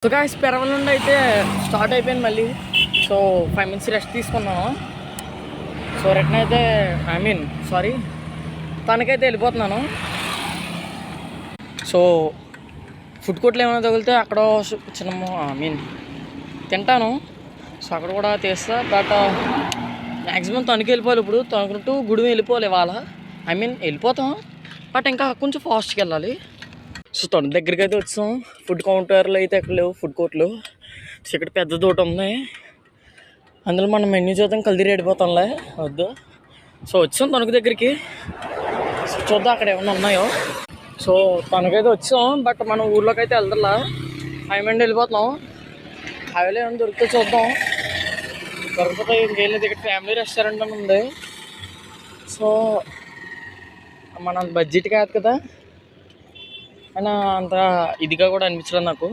So guys Peraval నుండి అయితే start అయిపోయింది మళ్ళీ. సో 5 minutes రెస్ట్ తీసుకున్నాను. సో రిటర్న్ అయితే తనకైతే వెళ్ళిపోతున్నాను. సో ఫుడ్ కోర్ట్లో ఏమైనా తగిలితే అక్కడ చిన్న తింటాను. సో అక్కడ కూడా తీస్తా. బట్ మ్యాక్సిమం తనకి వెళ్ళిపోవాలి. ఇప్పుడు తనకుంటూ గుడి వెళ్ళిపోవాలి ఇవాళ. వెళ్ళిపోతాం, బట్ ఇంకా కొంచెం ఫాస్ట్కి వెళ్ళాలి. సో తన దగ్గరికి అయితే వచ్చాం. ఫుడ్ కౌంటర్లు అయితే ఎక్కడ లేవు, ఫుడ్ కోర్ట్లు. సో ఇక్కడ పెద్ద తోట ఉంది, అందులో మనం మెన్యూ చూద్దాం, కల్దీరి వెళ్ళిపోతాంలే వద్దు. సో వచ్చాం తణుకు దగ్గరికి. సో చూద్దాం అక్కడ ఏమన్నా ఉన్నాయో. సో తనకైతే వచ్చాం, బట్ మనం ఊర్లోకి అయితే వెళ్తాలా. 5 minutes వెళ్ళిపోతున్నాం. హైవేలో ఏమైనా దొరికితే చూద్దాం. దొరికితే ఇంకేం లేదు. ఇక్కడ ఫ్యామిలీ రెస్టారెంట్ అని ఉంది. సో మన బడ్జెట్ కాదు కదా, అయినా అంత ఇదిగా కూడా అనిపించలేదు నాకు.